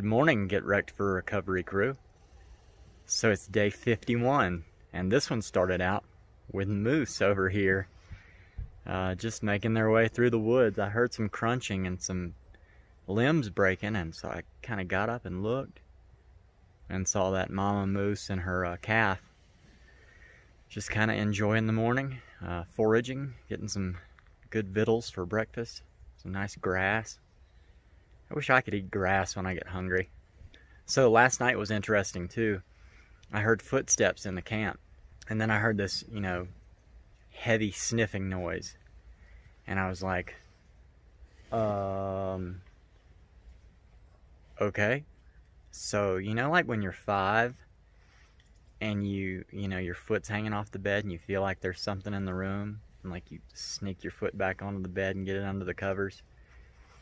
Good morning, Get Wrecked for Recovery crew. So it's day 51, and this one started out with moose over here, just making their way through the woods. I heard some crunching and some limbs breaking, and so I kind of got up and looked and saw that mama moose and her calf just kind of enjoying the morning, foraging, getting some good victuals for breakfast, some nice grass. I wish I could eat grass when I get hungry. So last night was interesting too. I heard footsteps in the camp, and then I heard this, heavy sniffing noise. And I was like, okay. So, like when you're 5 and your foot's hanging off the bed and you feel like there's something in the room, and like you sneak your foot back onto the bed and get it under the covers.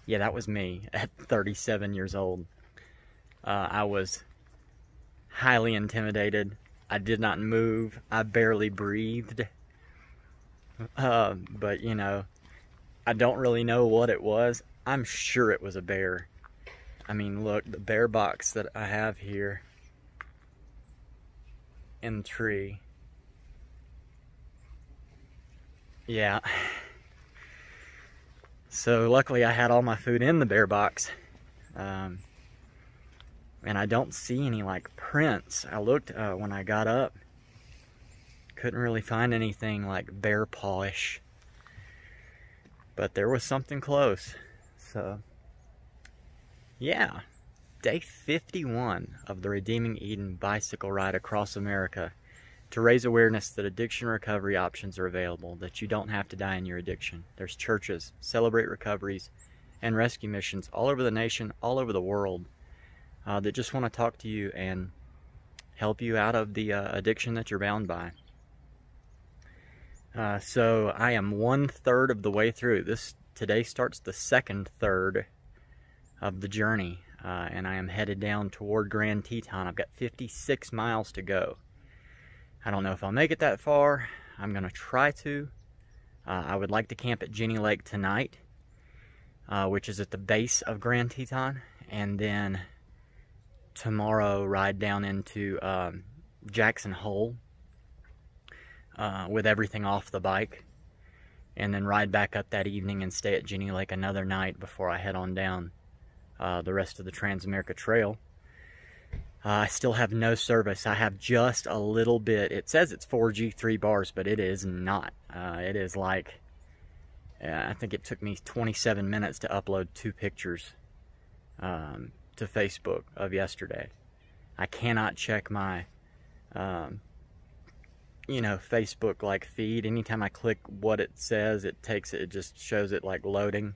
Yeah, that was me at 37 years old. I was highly intimidated. I did not move. I barely breathed. But, I don't really know what it was. I'm sure it was a bear. I mean, look, the bear box that I have here in the tree. Yeah. So luckily I had all my food in the bear box, and I don't see any prints. I looked when I got up, couldn't really find anything like bear pawish, but there was something close. So yeah, day 51 of the Redeeming Eden bicycle ride across America to raise awareness that addiction recovery options are available, that you don't have to die in your addiction. There's churches, Celebrate Recoveries, and rescue missions all over the nation, all over the world, that just want to talk to you and help you out of the addiction that you're bound by. So I am 1/3 of the way through. Today starts the second third of the journey, and I am headed down toward Grand Teton. I've got 56 miles to go. I don't know if I'll make it that far. I'm going to try to. I would like to camp at Jenny Lake tonight, which is at the base of Grand Teton, and then tomorrow ride down into Jackson Hole with everything off the bike, and then ride back up that evening and stay at Jenny Lake another night before I head on down the rest of the Trans-America Trail. I still have no service. I have just a little bit. It says it's 4G 3 bars, but it is not. It is I think it took me 27 minutes to upload 2 pictures to Facebook of yesterday. I cannot check my, Facebook feed. Anytime I click what it says, it just shows it loading.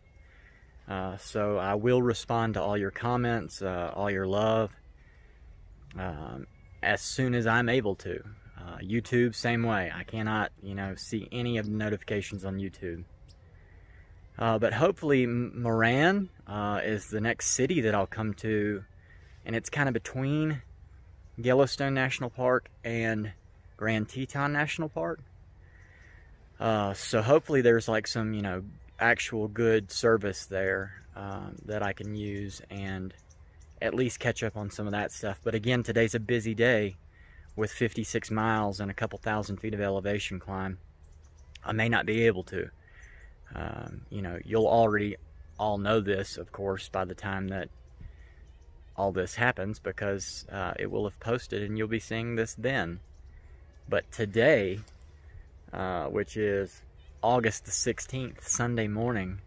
So I will respond to all your comments, all your love, as soon as I'm able to. YouTube, same way. I cannot, see any of the notifications on YouTube. But hopefully Moran is the next city that I'll come to, and it's kind of between Yellowstone National Park and Grand Teton National Park. So hopefully there's some, actual good service there that I can use and at least catch up on some of that stuff. But again, today's a busy day with 56 miles and a couple thousand feet of elevation climb. I may not be able to. You'll already all know this, of course, by the time that all this happens, because it will have posted and you'll be seeing this then. But today, which is August the 16th, Sunday morning,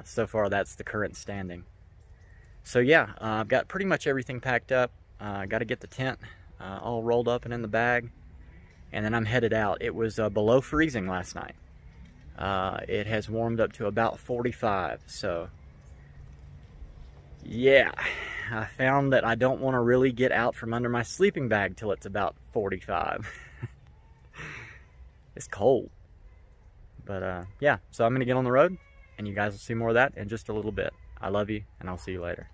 so far that's the current standing. So yeah, I've got pretty much everything packed up. Got to get the tent all rolled up and in the bag, and then I'm headed out. It was below freezing last night. It has warmed up to about 45, so yeah, I found that I don't want to really get out from under my sleeping bag till it's about 45. It's cold. But yeah, so I'm going to get on the road, and you guys will see more of that in just a little bit. I love you, and I'll see you later.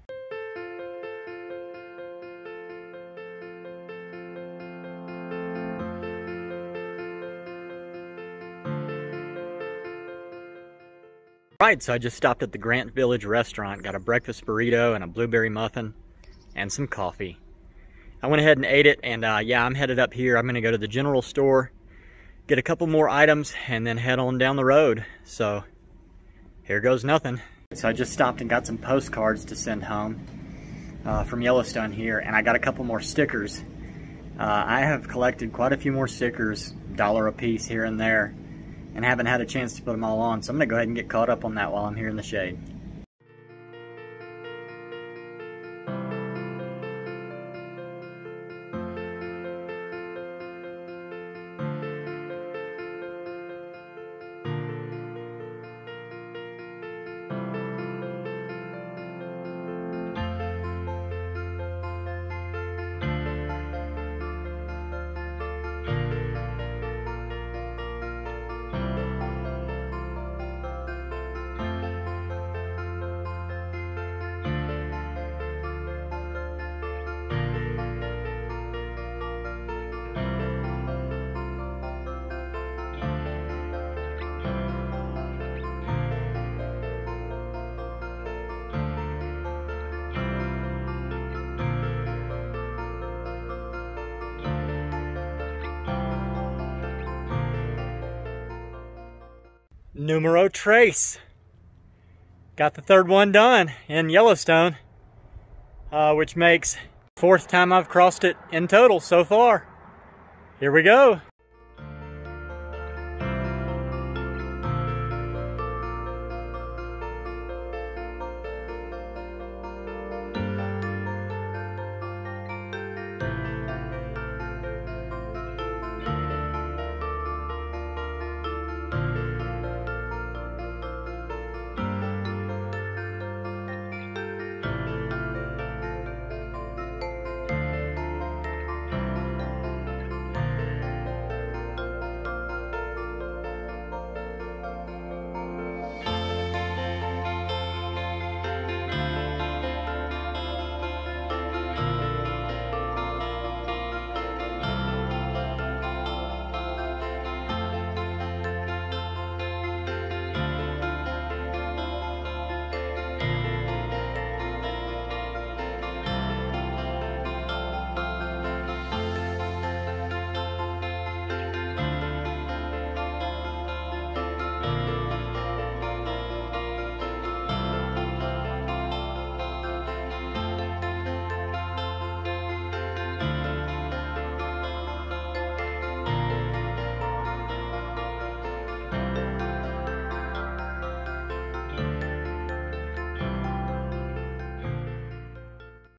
Alright, so I just stopped at the Grant Village restaurant, got a breakfast burrito and a blueberry muffin. and some coffee. I went ahead and ate it, and yeah, I'm headed up here. I'm gonna go to the general store, get a couple more items, and then head on down the road. So here goes nothing. So I just stopped and got some postcards to send home from Yellowstone here, and I got a couple more stickers. I have collected quite a few more stickers, $1 a piece here and there, and haven't had a chance to put them all on, so I'm gonna go ahead and get caught up on that while I'm here in the shade. Numero tres. Got the third one done in Yellowstone, which makes the 4th time I've crossed it in total so far. Here we go.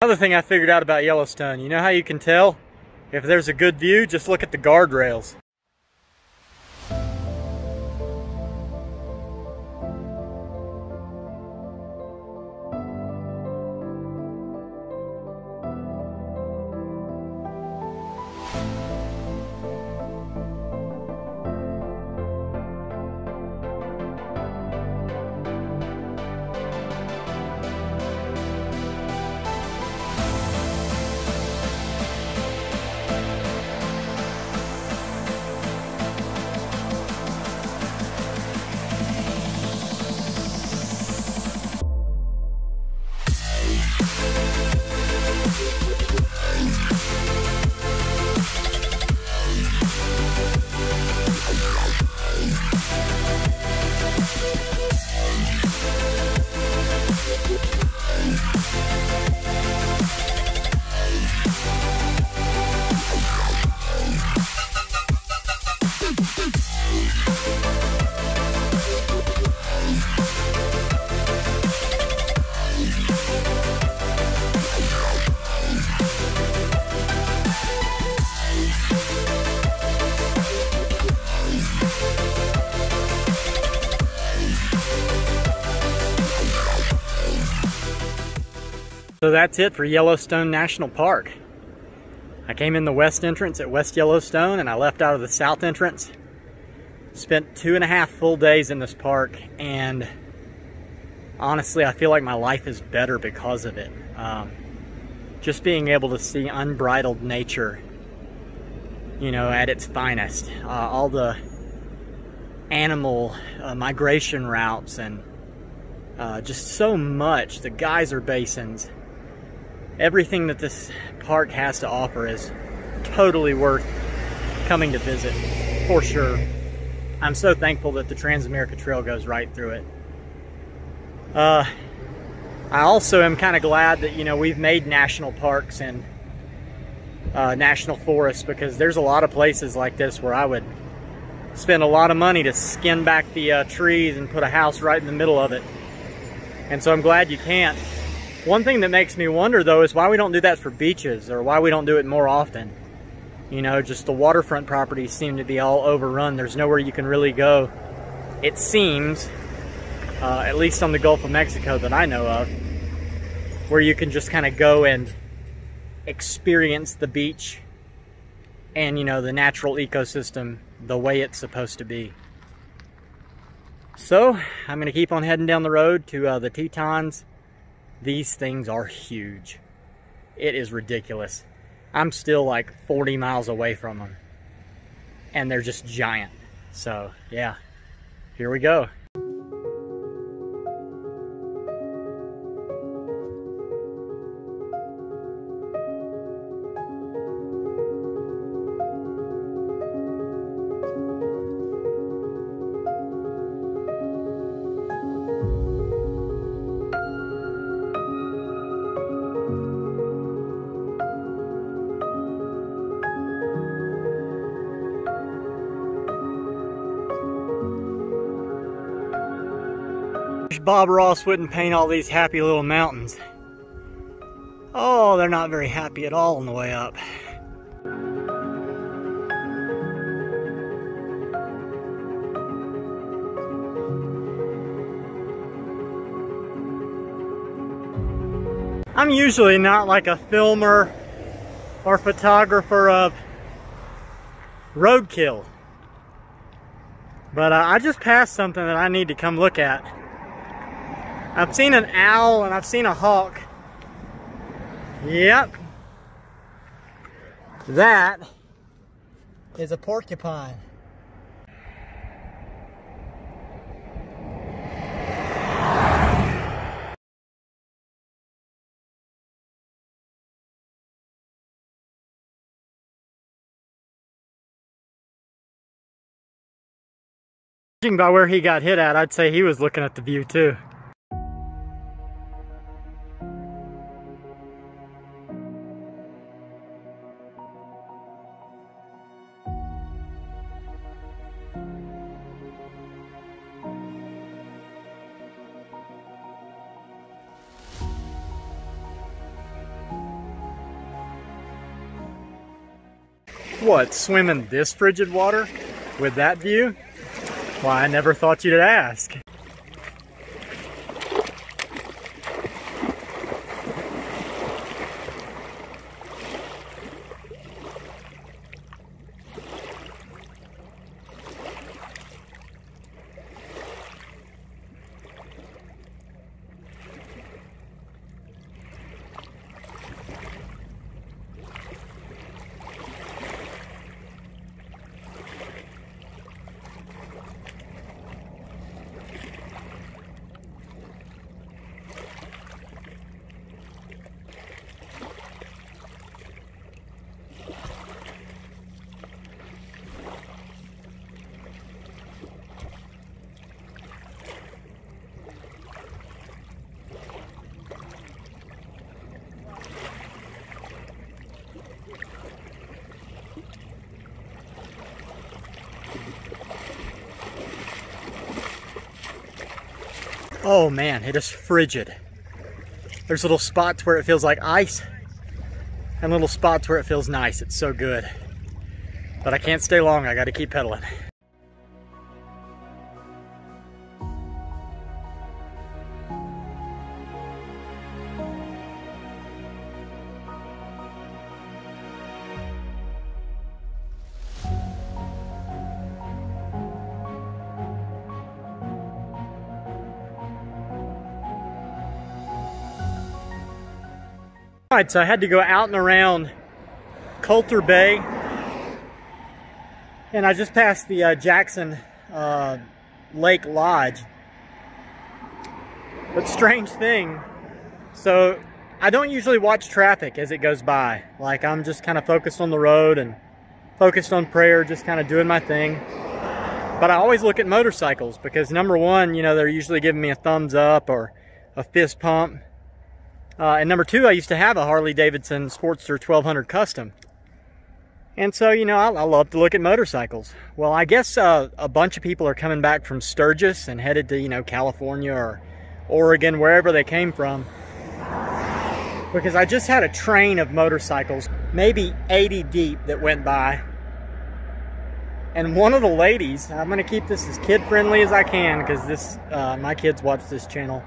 Another thing I figured out about Yellowstone, you know how you can tell if there's a good view? Just look at the guardrails. So that's it for Yellowstone National Park. I came in the west entrance at West Yellowstone and I left out of the south entrance. Spent 2.5 full days in this park, and honestly I feel like my life is better because of it. Just being able to see unbridled nature, you know, at its finest. All the animal migration routes and just so much. The geyser basins. everything that this park has to offer is totally worth coming to visit, for sure. I'm so thankful that the Trans-America Trail goes right through it. I also am kind of glad that, you know, we've made national parks and national forests, because there's a lot of places like this where I would spend a lot of money to skin back the trees and put a house right in the middle of it. And so I'm glad you can't. One thing that makes me wonder, though, is why we don't do that for beaches, or why we don't do it more often. You know, just the waterfront properties seem to be all overrun. There's nowhere you can really go, it seems, at least on the Gulf of Mexico that I know of, where you can just kind of go and experience the beach and, you know, the natural ecosystem the way it's supposed to be. So I'm going to keep on heading down the road to the Tetons. These things are huge. It is ridiculous. I'm still like 40 miles away from them, and they're just giant. So yeah, here we go. Bob Ross wouldn't paint all these happy little mountains. Oh, they're not very happy at all on the way up. I'm usually not like a filmer or photographer of roadkill, but I just passed something that I need to come look at. I've seen an owl and I've seen a hawk. Yep. That is a porcupine. Judging by where he got hit at, I'd say he was looking at the view too. What, swim in this frigid water with that view? Why, I never thought you'd ask. Oh man, it is frigid. There's little spots where it feels like ice and little spots where it feels nice. It's so good. But I can't stay long, I gotta keep pedaling. Alright, so I had to go out and around Coulter Bay, and I just passed the Jackson Lake Lodge. But strange thing, so I don't usually watch traffic as it goes by. Like, I'm just kind of focused on the road and focused on prayer, just kind of doing my thing. But I always look at motorcycles because, number one, you know, they're usually giving me a thumbs up or a fist pump. And number two, I used to have a Harley-Davidson Sportster 1200 Custom. And so, you know, I love to look at motorcycles. Well, I guess a bunch of people are coming back from Sturgis and headed to, you know, California or Oregon, wherever they came from. Because I just had a train of motorcycles, maybe 80 deep, that went by. And one of the ladies, I'm going to keep this as kid-friendly as I can because this my kids watch this channel.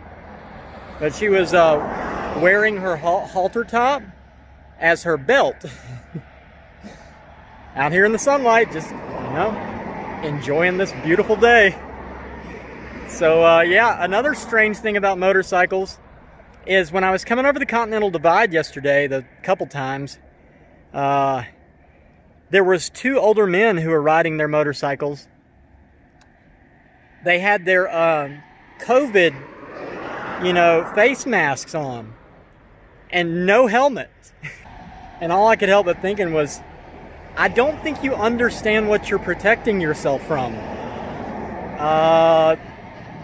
But she was wearing her halter top as her belt. Out here in the sunlight, just, you know, enjoying this beautiful day. So, yeah, another strange thing about motorcycles is when I was coming over the Continental Divide yesterday, the couple times, there was two older men who were riding their motorcycles. They had their COVID, you know, face masks on and no helmets. And all I could help but thinking was, I don't think you understand what you're protecting yourself from.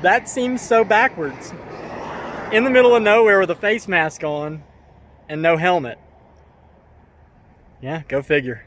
That seems so backwards. In the middle of nowhere with a face mask on and no helmet. Yeah, go figure.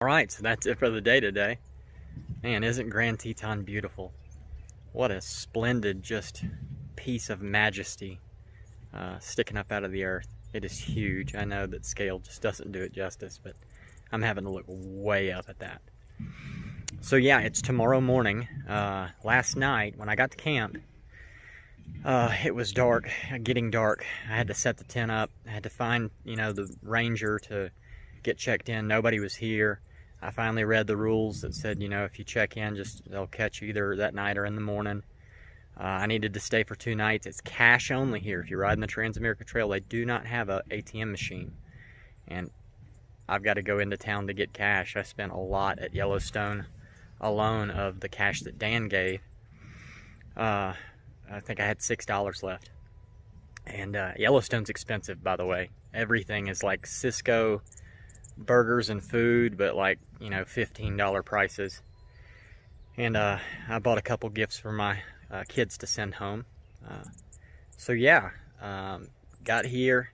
Alright, so that's it for the day today. Man, isn't Grand Teton beautiful? What a splendid, just piece of majesty sticking up out of the earth. It is huge. I know that scale just doesn't do it justice, but I'm having to look way up at that. So yeah, it's tomorrow morning. Last night, when I got to camp, it was dark, getting dark. I had to set the tent up. I had to find, you know, the ranger to get checked in. Nobody was here. I finally read the rules that said, you know, if you check in, they'll catch you either that night or in the morning. I needed to stay for 2 nights. It's cash only here. If you're riding the Trans-America Trail, they do not have an ATM machine. And I've got to go into town to get cash. I spent a lot at Yellowstone alone of the cash that Dan gave. I think I had $6 left. And Yellowstone's expensive, by the way. Everything is like Cisco burgers and food, but like, you know, $15 prices. And I bought a couple gifts for my kids to send home. So yeah, got here.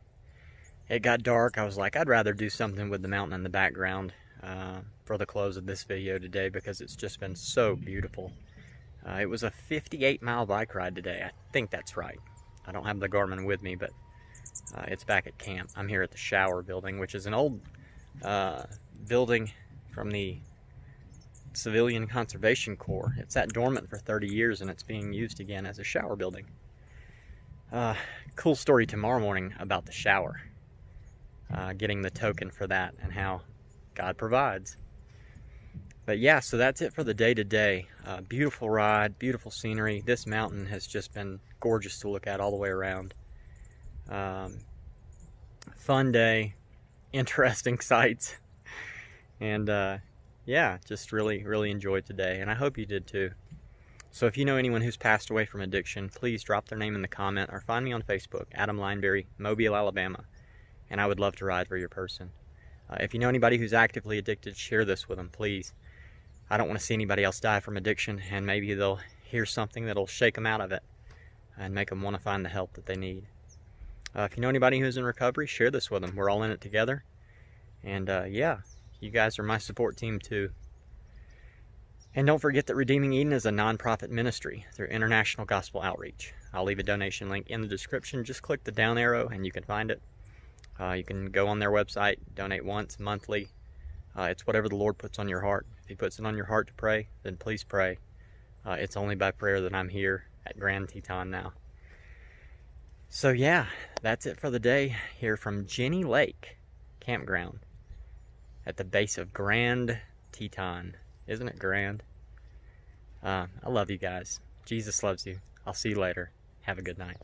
It got dark. I was like, I'd rather do something with the mountain in the background for the close of this video today because it's just been so beautiful. It was a 58-mile bike ride today. I think that's right. I don't have the Garmin with me, but it's back at camp. I'm here at the shower building, which is an old building from the Civilian Conservation Corps. It's sat dormant for 30 years and it's being used again as a shower building. Cool story tomorrow morning about the shower. Getting the token for that and how God provides. But yeah, so that's it for the day today. Beautiful ride, beautiful scenery. This mountain has just been gorgeous to look at all the way around. Fun day, interesting sights, and yeah, just really enjoyed today, and I hope you did too. So if you know anyone who's passed away from addiction, please drop their name in the comment or find me on Facebook, Adam Lineberry, Mobile, Alabama, and I would love to ride for your person. If you know anybody who's actively addicted, share this with them, please. I don't want to see anybody else die from addiction, and maybe they'll hear something that'll shake them out of it and make them want to find the help that they need. If you know anybody who's in recovery, share this with them. We're all in it together. And yeah, you guys are my support team too. And don't forget that Redeeming Eden is a non-profit ministry through International Gospel Outreach. I'll leave a donation link in the description. Just click the down arrow and you can find it. You can go on their website, donate once, monthly. It's whatever the Lord puts on your heart. If He puts it on your heart to pray, then please pray. It's only by prayer that I'm here at Grand Teton now. So yeah, that's it for the day here from Jenny Lake Campground at the base of Grand Teton. Isn't it grand? I love you guys. Jesus loves you. I'll see you later. Have a good night.